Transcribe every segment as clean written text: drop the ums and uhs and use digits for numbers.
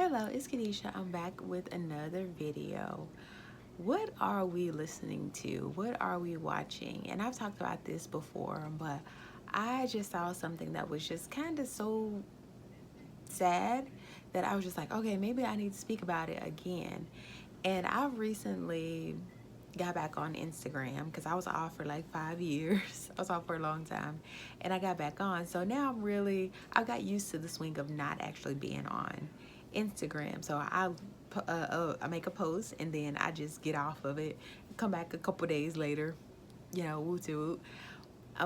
Hello, it's Kadisha. I'm back with another video. What are we listening to? What are we watching? And I've talked about this before, but I just saw something that was just kind of so sad that I was just like, okay, maybe I need to speak about it again. And I recently got back on Instagram because I was off for like 5 years. I was off for a long time and I got back on. So now I got used to the swing of not actually being on Instagram. So I make a post and then I just get off of it, come back a couple days later, woo to.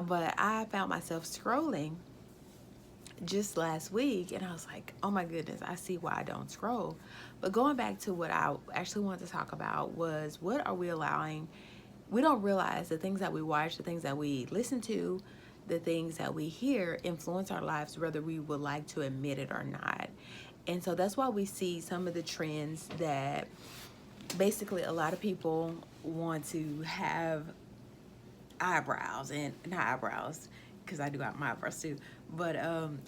But I found myself scrolling just last week and I was like, oh my goodness, I see why I don't scroll. But going back to what I actually wanted to talk about was, what are we allowing? We don't realize the things that we watch, the things that we listen to, the things that we hear influence our lives whether we would like to admit it or not. And so that's why we see some of the trends that basically a lot of people want to have eyebrows, and not eyebrows because I do got my eyebrows too, but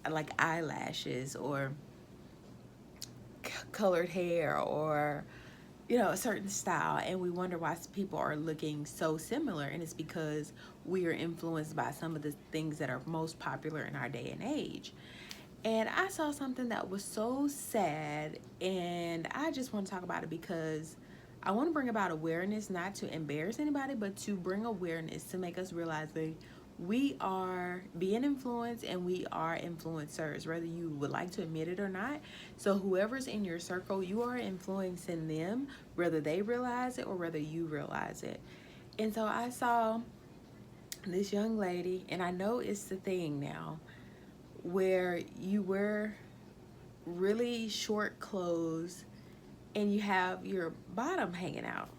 like eyelashes or colored hair, or a certain style, and we wonder why people are looking so similar, and it's because we are influenced by some of the things that are most popular in our day and age. And I saw something that was so sad, and I just want to talk about it because I want to bring about awareness, not to embarrass anybody, but to bring awareness to make us realize that we are being influenced and we are influencers, whether you would like to admit it or not. So whoever's in your circle, you are influencing them, whether they realize it or whether you realize it. And so I saw this young lady, and I know it's the thing now, where you wear really short clothes and you have your bottom hanging out.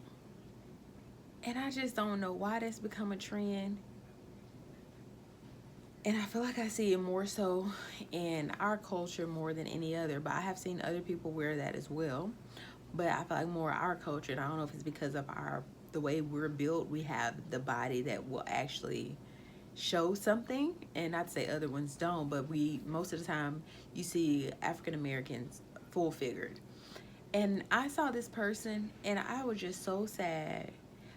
And I just don't know why that's become a trend. And I feel like I see it more so in our culture more than any other, but I have seen other people wear that as well. But I feel like more our culture, and I don't know if it's because of the way we're built, we have the body that will actually show something, and not to say other ones don't, but we, most of the time, you see African Americans full figured. And I saw this person and I was just so sad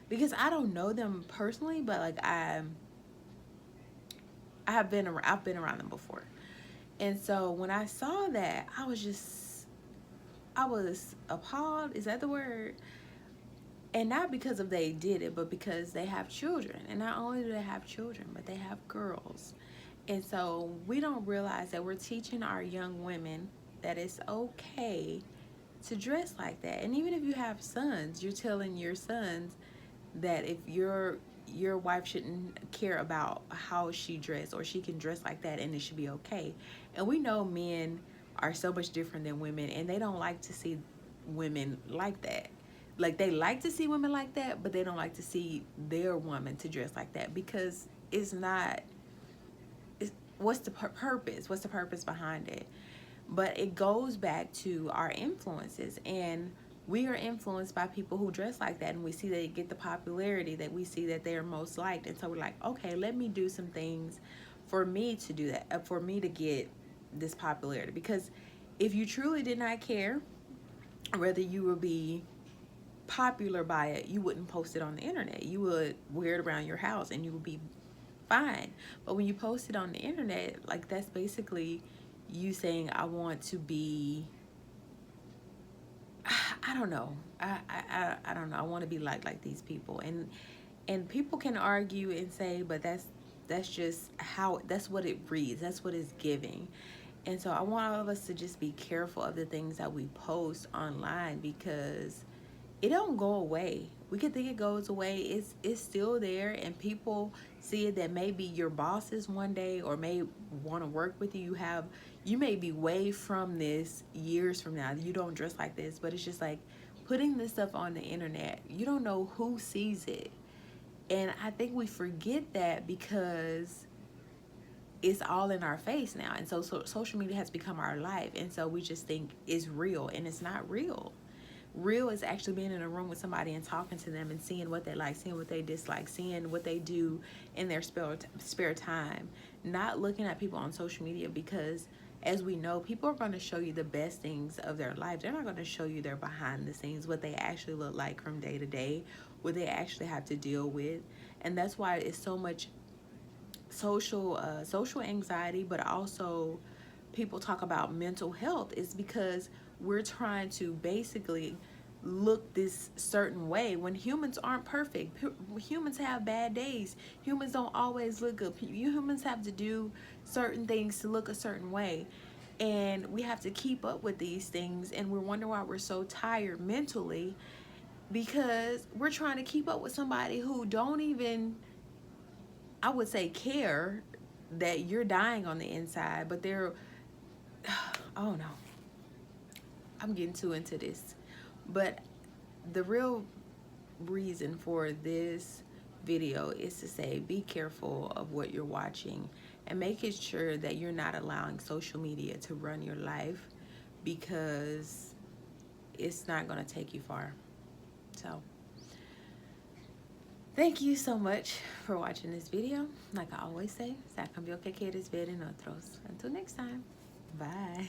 because I don't know them personally, but like I've been around them before. And so when I saw that, I was appalled. Is that the word? And not because of they did it, but because they have children. And not only do they have children, but they have girls. And so we don't realize that we're teaching our young women that it's okay to dress like that. And even if you have sons, you're telling your sons that if your wife shouldn't care about how she dressed, or she can dress like that and it should be okay. And we know men are so much different than women, and they don't like to see women like that. Like, they like to see women like that, but they don't like to see their woman to dress like that, because it's not, what's the purpose? What's the purpose behind it? But it goes back to our influences, and we are influenced by people who dress like that, and we see they get the popularity, that we see that they are most liked, and so we're like, okay, let me do some things for me to do that, for me to get this popularity. Because if you truly did not care whether you would be popular by it, you wouldn't post it on the internet. You would wear it around your house and you would be fine. But when you post it on the internet, like, that's basically you saying, I want to be, I don't know. I don't know. I want to be like these people. And people can argue and say, but that's just how, that's what it reads. That's what it's giving. And so I want all of us to just be careful of the things that we post online, because it don't go away. We could think it goes away. It's still there, and people see it, that maybe your bosses one day, or may want to work with you. You may be way from this years from now. You don't dress like this, but it's just like putting this stuff on the internet. You don't know who sees it. And I think we forget that because it's all in our face now. And so social media has become our life. And so we just think it's real, and it's not real. Real is actually being in a room with somebody and talking to them and seeing what they like, seeing what they dislike, seeing what they do in their spare time. Not looking at people on social media, because as we know, people are going to show you the best things of their life. They're not going to show you their behind the scenes, what they actually look like from day to day, what they actually have to deal with. And that's why it's so much social anxiety, but also people talk about mental health, is because we're trying to basically look this certain way when humans aren't perfect. Humans have bad days. Humans don't always look good. Humans have to do certain things to look a certain way, and we have to keep up with these things, and we're wondering why we're so tired mentally, because we're trying to keep up with somebody who don't even, I would say, care that you're dying on the inside, but they're, oh no, I'm getting too into this. But the real reason for this video is to say, be careful of what you're watching and making sure that you're not allowing social media to run your life, because it's not going to take you far. So thank you so much for watching this video. Like I always say, sa cambió que quieres ver en otros. Until next time, bye.